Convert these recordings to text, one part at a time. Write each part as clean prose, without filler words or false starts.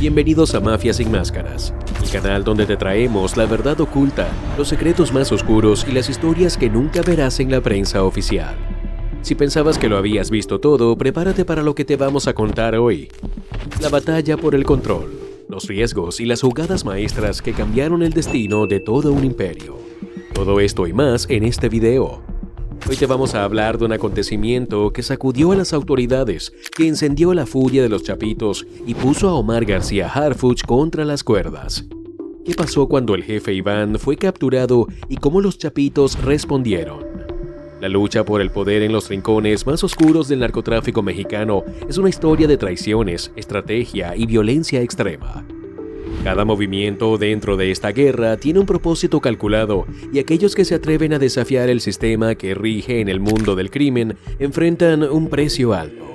Bienvenidos a Mafia Sin Máscaras, el canal donde te traemos la verdad oculta, los secretos más oscuros y las historias que nunca verás en la prensa oficial. Si pensabas que lo habías visto todo, prepárate para lo que te vamos a contar hoy. La batalla por el control, los riesgos y las jugadas maestras que cambiaron el destino de todo un imperio. Todo esto y más en este video. Hoy te vamos a hablar de un acontecimiento que sacudió a las autoridades, que encendió la furia de los chapitos y puso a Omar García Harfuch contra las cuerdas. ¿Qué pasó cuando el jefe Iván fue capturado y cómo los chapitos respondieron? La lucha por el poder en los rincones más oscuros del narcotráfico mexicano es una historia de traiciones, estrategia y violencia extrema. Cada movimiento dentro de esta guerra tiene un propósito calculado y aquellos que se atreven a desafiar el sistema que rige en el mundo del crimen enfrentan un precio alto.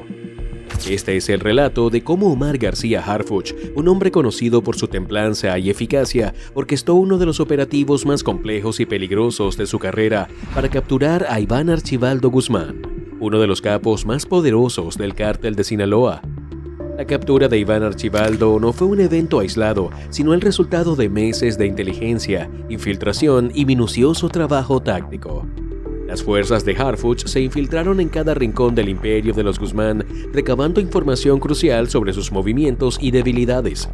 Este es el relato de cómo Omar García Harfuch, un hombre conocido por su templanza y eficacia, orquestó uno de los operativos más complejos y peligrosos de su carrera para capturar a Iván Archibaldo Guzmán, uno de los capos más poderosos del cártel de Sinaloa. La captura de Iván Archibaldo no fue un evento aislado, sino el resultado de meses de inteligencia, infiltración y minucioso trabajo táctico. Las fuerzas de Harfuch se infiltraron en cada rincón del imperio de los Guzmán, recabando información crucial sobre sus movimientos y debilidades.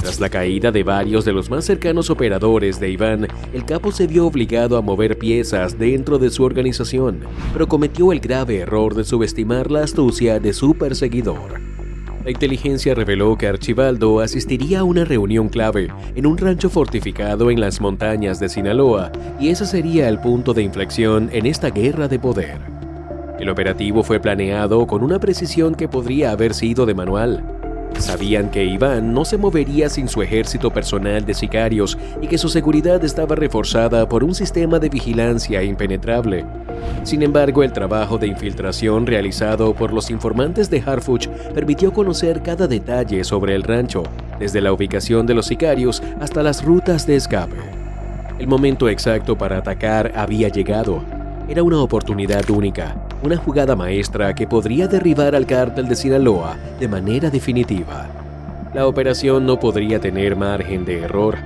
Tras la caída de varios de los más cercanos operadores de Iván, el capo se vio obligado a mover piezas dentro de su organización, pero cometió el grave error de subestimar la astucia de su perseguidor. La inteligencia reveló que Archibaldo asistiría a una reunión clave en un rancho fortificado en las montañas de Sinaloa, y ese sería el punto de inflexión en esta guerra de poder. El operativo fue planeado con una precisión que podría haber sido de manual. Sabían que Iván no se movería sin su ejército personal de sicarios y que su seguridad estaba reforzada por un sistema de vigilancia impenetrable. Sin embargo, el trabajo de infiltración realizado por los informantes de Harfuch permitió conocer cada detalle sobre el rancho, desde la ubicación de los sicarios hasta las rutas de escape. El momento exacto para atacar había llegado. Era una oportunidad única, una jugada maestra que podría derribar al cártel de Sinaloa de manera definitiva. La operación no podría tener margen de error.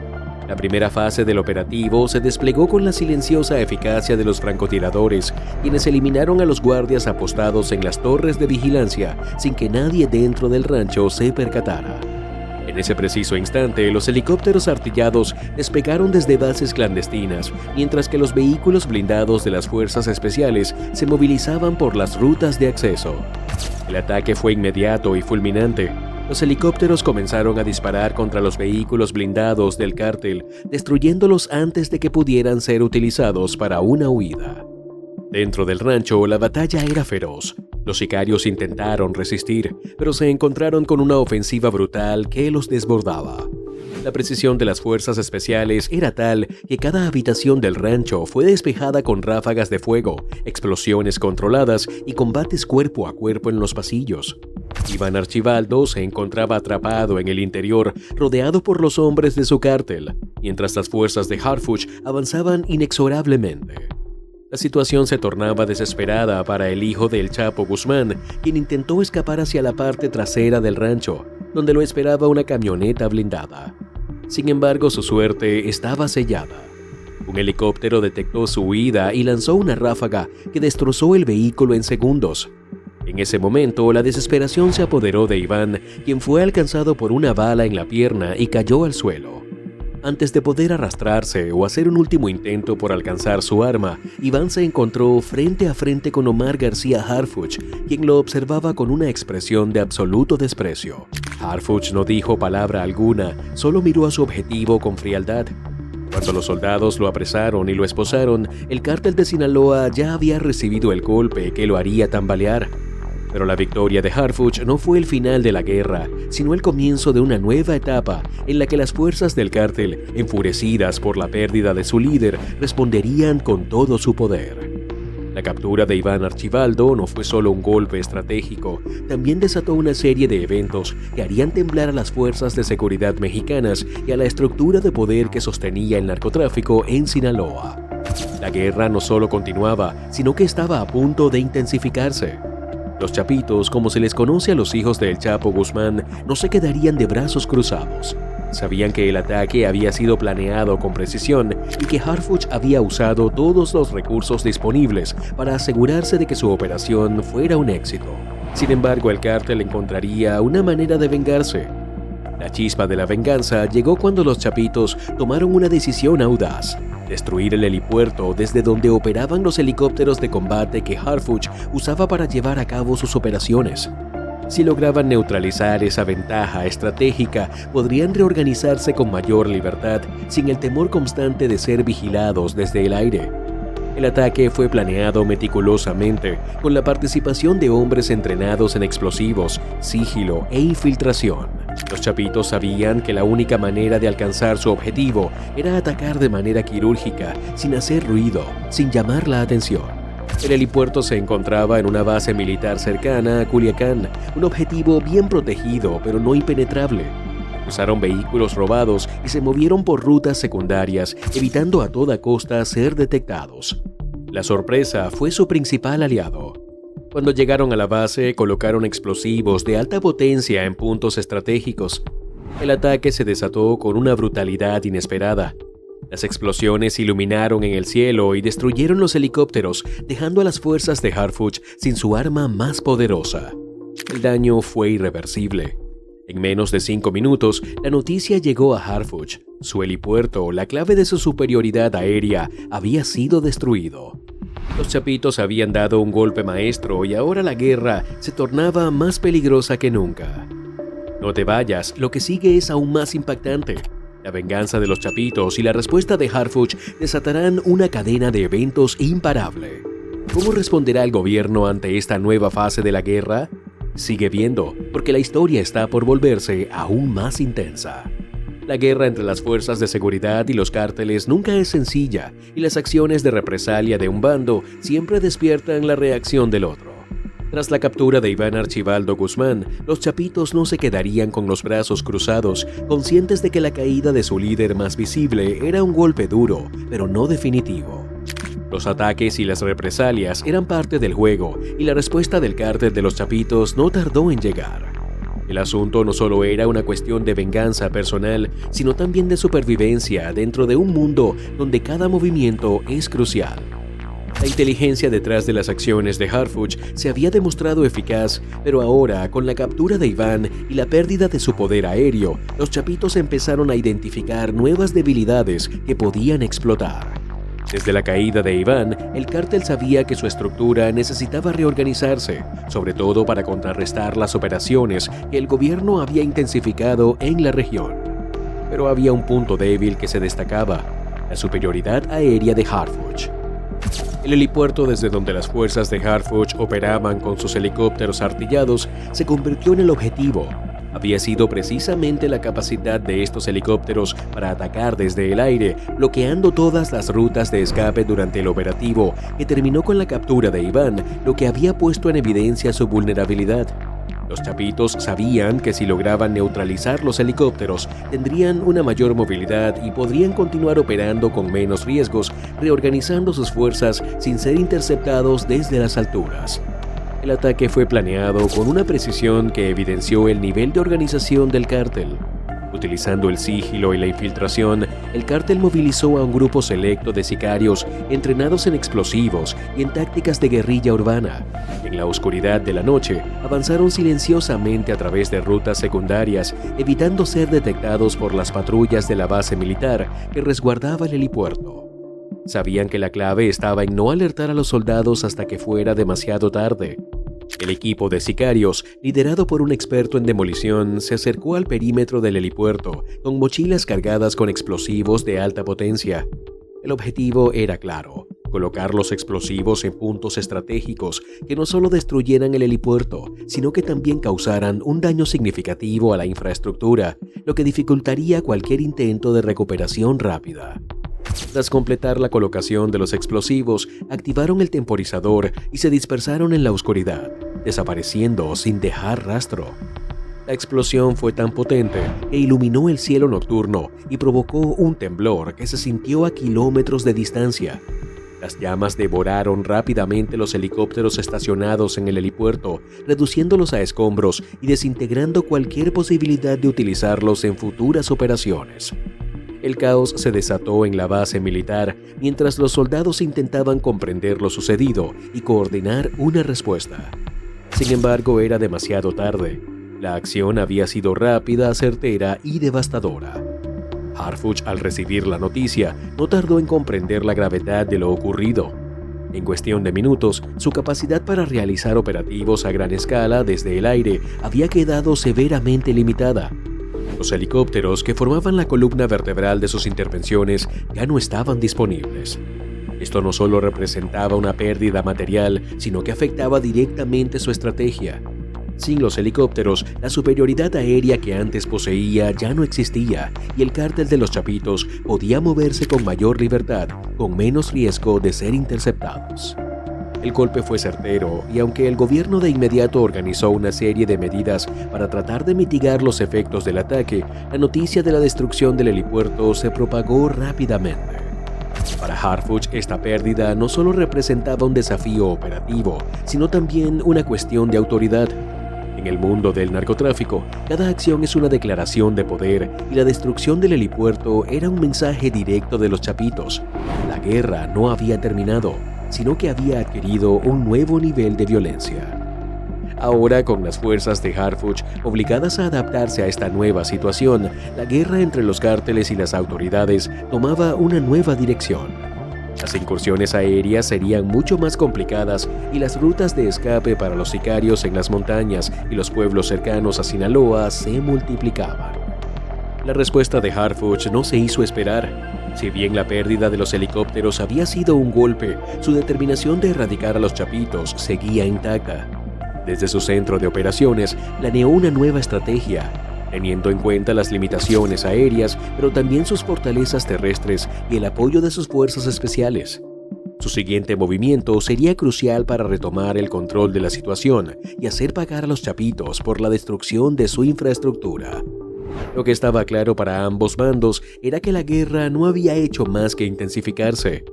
La primera fase del operativo se desplegó con la silenciosa eficacia de los francotiradores, quienes eliminaron a los guardias apostados en las torres de vigilancia sin que nadie dentro del rancho se percatara. En ese preciso instante, los helicópteros artillados despegaron desde bases clandestinas, mientras que los vehículos blindados de las fuerzas especiales se movilizaban por las rutas de acceso. El ataque fue inmediato y fulminante. Los helicópteros comenzaron a disparar contra los vehículos blindados del cártel, destruyéndolos antes de que pudieran ser utilizados para una huida. Dentro del rancho, la batalla era feroz. Los sicarios intentaron resistir, pero se encontraron con una ofensiva brutal que los desbordaba. La precisión de las fuerzas especiales era tal que cada habitación del rancho fue despejada con ráfagas de fuego, explosiones controladas y combates cuerpo a cuerpo en los pasillos. Iván Archibaldo se encontraba atrapado en el interior, rodeado por los hombres de su cártel, mientras las fuerzas de Harfuch avanzaban inexorablemente. La situación se tornaba desesperada para el hijo del Chapo Guzmán, quien intentó escapar hacia la parte trasera del rancho, donde lo esperaba una camioneta blindada. Sin embargo, su suerte estaba sellada. Un helicóptero detectó su huida y lanzó una ráfaga que destrozó el vehículo en segundos. En ese momento, la desesperación se apoderó de Iván, quien fue alcanzado por una bala en la pierna y cayó al suelo. Antes de poder arrastrarse o hacer un último intento por alcanzar su arma, Iván se encontró frente a frente con Omar García Harfuch, quien lo observaba con una expresión de absoluto desprecio. Harfuch no dijo palabra alguna, solo miró a su objetivo con frialdad. Cuando los soldados lo apresaron y lo esposaron, el cártel de Sinaloa ya había recibido el golpe que lo haría tambalear. Pero la victoria de Harfuch no fue el final de la guerra, sino el comienzo de una nueva etapa en la que las fuerzas del cártel, enfurecidas por la pérdida de su líder, responderían con todo su poder. La captura de Iván Archibaldo no fue solo un golpe estratégico, también desató una serie de eventos que harían temblar a las fuerzas de seguridad mexicanas y a la estructura de poder que sostenía el narcotráfico en Sinaloa. La guerra no solo continuaba, sino que estaba a punto de intensificarse. Los chapitos, como se les conoce a los hijos del Chapo Guzmán, no se quedarían de brazos cruzados. Sabían que el ataque había sido planeado con precisión y que Harfuch había usado todos los recursos disponibles para asegurarse de que su operación fuera un éxito. Sin embargo, el cártel encontraría una manera de vengarse. La chispa de la venganza llegó cuando los chapitos tomaron una decisión audaz: destruir el helipuerto desde donde operaban los helicópteros de combate que Harfuch usaba para llevar a cabo sus operaciones. Si lograban neutralizar esa ventaja estratégica, podrían reorganizarse con mayor libertad, sin el temor constante de ser vigilados desde el aire. El ataque fue planeado meticulosamente, con la participación de hombres entrenados en explosivos, sigilo e infiltración. Los chapitos sabían que la única manera de alcanzar su objetivo era atacar de manera quirúrgica, sin hacer ruido, sin llamar la atención. El helipuerto se encontraba en una base militar cercana a Culiacán, un objetivo bien protegido pero no impenetrable. Usaron vehículos robados y se movieron por rutas secundarias, evitando a toda costa ser detectados. La sorpresa fue su principal aliado. Cuando llegaron a la base, colocaron explosivos de alta potencia en puntos estratégicos. El ataque se desató con una brutalidad inesperada. Las explosiones iluminaron en el cielo y destruyeron los helicópteros, dejando a las fuerzas de Harfuch sin su arma más poderosa. El daño fue irreversible. En menos de 5 minutos, la noticia llegó a Harfuch. Su helipuerto, la clave de su superioridad aérea, había sido destruido. Los chapitos habían dado un golpe maestro y ahora la guerra se tornaba más peligrosa que nunca. No te vayas, lo que sigue es aún más impactante. La venganza de los chapitos y la respuesta de Harfuch desatarán una cadena de eventos imparable. ¿Cómo responderá el gobierno ante esta nueva fase de la guerra? Sigue viendo, porque la historia está por volverse aún más intensa. La guerra entre las fuerzas de seguridad y los cárteles nunca es sencilla, y las acciones de represalia de un bando siempre despiertan la reacción del otro. Tras la captura de Iván Archibaldo Guzmán, los chapitos no se quedarían con los brazos cruzados, conscientes de que la caída de su líder más visible era un golpe duro, pero no definitivo. Los ataques y las represalias eran parte del juego, y la respuesta del cártel de los chapitos no tardó en llegar. El asunto no solo era una cuestión de venganza personal, sino también de supervivencia dentro de un mundo donde cada movimiento es crucial. La inteligencia detrás de las acciones de Harfuch se había demostrado eficaz, pero ahora, con la captura de Iván y la pérdida de su poder aéreo, los chapitos empezaron a identificar nuevas debilidades que podían explotar. Desde la caída de Iván, el cártel sabía que su estructura necesitaba reorganizarse, sobre todo para contrarrestar las operaciones que el gobierno había intensificado en la región. Pero había un punto débil que se destacaba: la superioridad aérea de Harfuch. El helipuerto desde donde las fuerzas de Harfuch operaban con sus helicópteros artillados se convirtió en el objetivo. Había sido precisamente la capacidad de estos helicópteros para atacar desde el aire, bloqueando todas las rutas de escape durante el operativo, que terminó con la captura de Iván, lo que había puesto en evidencia su vulnerabilidad. Los chapitos sabían que si lograban neutralizar los helicópteros, tendrían una mayor movilidad y podrían continuar operando con menos riesgos, reorganizando sus fuerzas sin ser interceptados desde las alturas. El ataque fue planeado con una precisión que evidenció el nivel de organización del cártel. Utilizando el sigilo y la infiltración, el cártel movilizó a un grupo selecto de sicarios entrenados en explosivos y en tácticas de guerrilla urbana. En la oscuridad de la noche, avanzaron silenciosamente a través de rutas secundarias, evitando ser detectados por las patrullas de la base militar que resguardaba el helipuerto. Sabían que la clave estaba en no alertar a los soldados hasta que fuera demasiado tarde. El equipo de sicarios, liderado por un experto en demolición, se acercó al perímetro del helipuerto con mochilas cargadas con explosivos de alta potencia. El objetivo era claro: colocar los explosivos en puntos estratégicos que no solo destruyeran el helipuerto, sino que también causaran un daño significativo a la infraestructura, lo que dificultaría cualquier intento de recuperación rápida. Tras completar la colocación de los explosivos, activaron el temporizador y se dispersaron en la oscuridad, desapareciendo sin dejar rastro. La explosión fue tan potente que iluminó el cielo nocturno y provocó un temblor que se sintió a kilómetros de distancia. Las llamas devoraron rápidamente los helicópteros estacionados en el helipuerto, reduciéndolos a escombros y desintegrando cualquier posibilidad de utilizarlos en futuras operaciones. El caos se desató en la base militar mientras los soldados intentaban comprender lo sucedido y coordinar una respuesta. Sin embargo, era demasiado tarde. La acción había sido rápida, certera y devastadora. Harfuch, al recibir la noticia, no tardó en comprender la gravedad de lo ocurrido. En cuestión de minutos, su capacidad para realizar operativos a gran escala desde el aire había quedado severamente limitada. Los helicópteros que formaban la columna vertebral de sus intervenciones ya no estaban disponibles. Esto no solo representaba una pérdida material, sino que afectaba directamente su estrategia. Sin los helicópteros, la superioridad aérea que antes poseía ya no existía y el cártel de los Chapitos podía moverse con mayor libertad, con menos riesgo de ser interceptados. El golpe fue certero y aunque el gobierno de inmediato organizó una serie de medidas para tratar de mitigar los efectos del ataque, la noticia de la destrucción del helipuerto se propagó rápidamente. Para Harfuch, esta pérdida no solo representaba un desafío operativo, sino también una cuestión de autoridad. En el mundo del narcotráfico, cada acción es una declaración de poder y la destrucción del helipuerto era un mensaje directo de los Chapitos. La guerra no había terminado, sino que había adquirido un nuevo nivel de violencia. Ahora, con las fuerzas de Harfuch obligadas a adaptarse a esta nueva situación, la guerra entre los cárteles y las autoridades tomaba una nueva dirección. Las incursiones aéreas serían mucho más complicadas y las rutas de escape para los sicarios en las montañas y los pueblos cercanos a Sinaloa se multiplicaban. La respuesta de Harfuch no se hizo esperar. Si bien la pérdida de los helicópteros había sido un golpe, su determinación de erradicar a los Chapitos seguía intacta. Desde su centro de operaciones, planeó una nueva estrategia, teniendo en cuenta las limitaciones aéreas, pero también sus fortalezas terrestres y el apoyo de sus fuerzas especiales. Su siguiente movimiento sería crucial para retomar el control de la situación y hacer pagar a los Chapitos por la destrucción de su infraestructura. Lo que estaba claro para ambos bandos era que la guerra no había hecho más que intensificarse.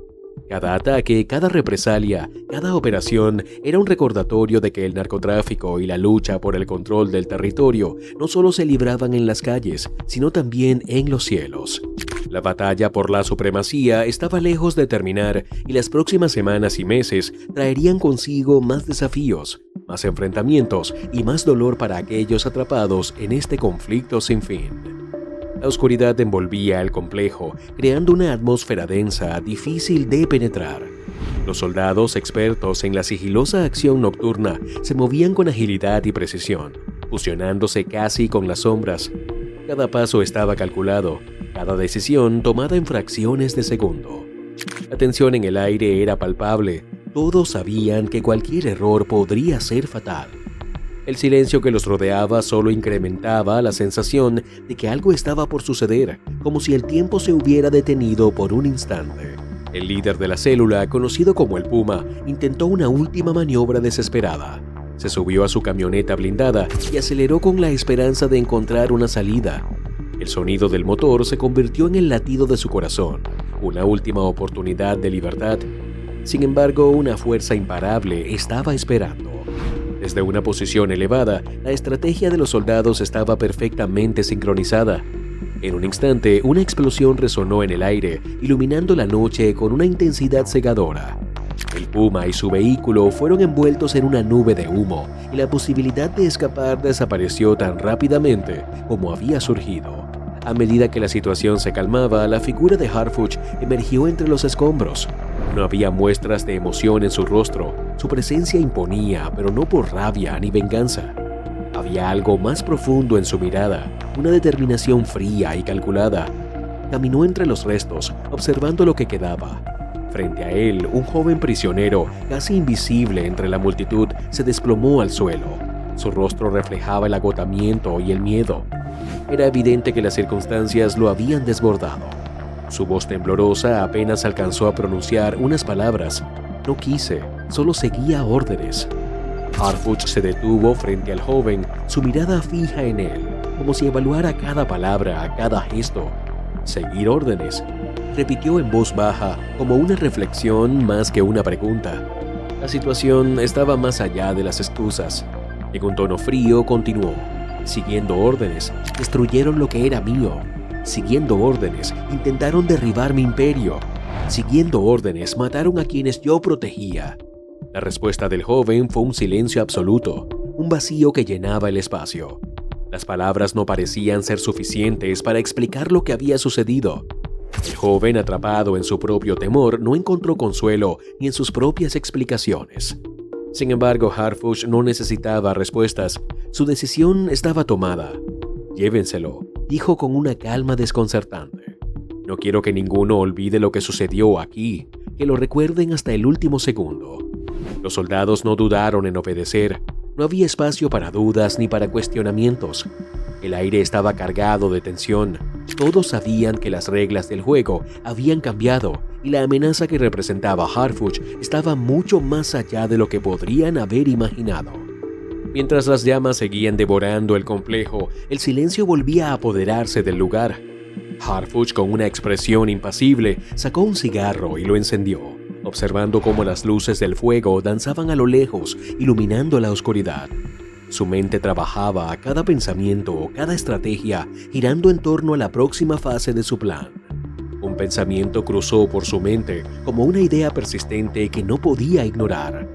Cada ataque, cada represalia, cada operación era un recordatorio de que el narcotráfico y la lucha por el control del territorio no solo se libraban en las calles, sino también en los cielos. La batalla por la supremacía estaba lejos de terminar y las próximas semanas y meses traerían consigo más desafíos, más enfrentamientos y más dolor para aquellos atrapados en este conflicto sin fin. La oscuridad envolvía el complejo, creando una atmósfera densa, difícil de penetrar. Los soldados expertos en la sigilosa acción nocturna se movían con agilidad y precisión, fusionándose casi con las sombras. Cada paso estaba calculado, cada decisión tomada en fracciones de segundo. La tensión en el aire era palpable. Todos sabían que cualquier error podría ser fatal. El silencio que los rodeaba solo incrementaba la sensación de que algo estaba por suceder, como si el tiempo se hubiera detenido por un instante. El líder de la célula, conocido como el Puma, intentó una última maniobra desesperada. Se subió a su camioneta blindada y aceleró con la esperanza de encontrar una salida. El sonido del motor se convirtió en el latido de su corazón, una última oportunidad de libertad. Sin embargo, una fuerza imparable estaba esperando. Desde una posición elevada, la estrategia de los soldados estaba perfectamente sincronizada. En un instante, una explosión resonó en el aire, iluminando la noche con una intensidad cegadora. El Puma y su vehículo fueron envueltos en una nube de humo, y la posibilidad de escapar desapareció tan rápidamente como había surgido. A medida que la situación se calmaba, la figura de Harfuch emergió entre los escombros. No había muestras de emoción en su rostro. Su presencia imponía, pero no por rabia ni venganza. Había algo más profundo en su mirada, una determinación fría y calculada. Caminó entre los restos, observando lo que quedaba. Frente a él, un joven prisionero, casi invisible entre la multitud, se desplomó al suelo. Su rostro reflejaba el agotamiento y el miedo. Era evidente que las circunstancias lo habían desbordado. Su voz temblorosa apenas alcanzó a pronunciar unas palabras. No quise, solo seguía órdenes. Harfuch se detuvo frente al joven, su mirada fija en él, como si evaluara cada palabra, cada gesto. Seguir órdenes. repitió en voz baja, como una reflexión más que una pregunta. La situación estaba más allá de las excusas. En un tono frío continuó: siguiendo órdenes, destruyeron lo que era mío. Siguiendo órdenes, intentaron derribar mi imperio. Siguiendo órdenes, mataron a quienes yo protegía. La respuesta del joven fue un silencio absoluto, un vacío que llenaba el espacio. Las palabras no parecían ser suficientes para explicar lo que había sucedido. El joven, atrapado en su propio temor, no encontró consuelo ni en sus propias explicaciones. Sin embargo, Harfuch no necesitaba respuestas. Su decisión estaba tomada. «Llévenselo», dijo con una calma desconcertante. «No quiero que ninguno olvide lo que sucedió aquí, que lo recuerden hasta el último segundo». Los soldados no dudaron en obedecer. No había espacio para dudas ni para cuestionamientos. El aire estaba cargado de tensión. Todos sabían que las reglas del juego habían cambiado y la amenaza que representaba Harfuch estaba mucho más allá de lo que podrían haber imaginado. Mientras las llamas seguían devorando el complejo, el silencio volvía a apoderarse del lugar. Harfuch, con una expresión impasible, sacó un cigarro y lo encendió, observando cómo las luces del fuego danzaban a lo lejos, iluminando la oscuridad. Su mente trabajaba a cada pensamiento, cada estrategia, girando en torno a la próxima fase de su plan. Un pensamiento cruzó por su mente como una idea persistente que no podía ignorar.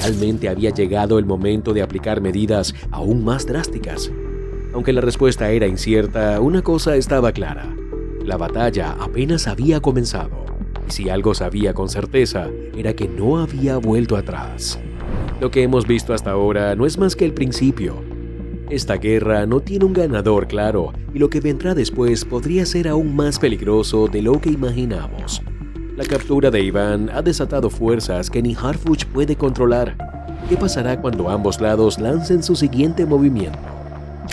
Realmente había llegado el momento de aplicar medidas aún más drásticas. Aunque la respuesta era incierta, una cosa estaba clara: la batalla apenas había comenzado. Y si algo sabía con certeza, era que no había vuelto atrás. Lo que hemos visto hasta ahora no es más que el principio. Esta guerra no tiene un ganador claro, y lo que vendrá después podría ser aún más peligroso de lo que imaginamos. La captura de Iván ha desatado fuerzas que ni Harfuch puede controlar. ¿Qué pasará cuando ambos lados lancen su siguiente movimiento?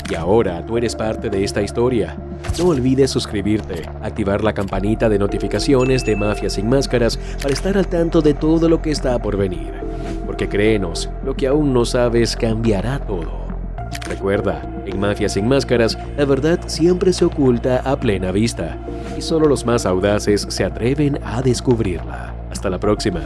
Y ahora tú eres parte de esta historia. No olvides suscribirte, activar la campanita de notificaciones de Mafia Sin Máscaras para estar al tanto de todo lo que está por venir. Porque créenos, lo que aún no sabes cambiará todo. Recuerda, en Mafia Sin Máscaras, la verdad siempre se oculta a plena vista. Y solo los más audaces se atreven a descubrirla. Hasta la próxima.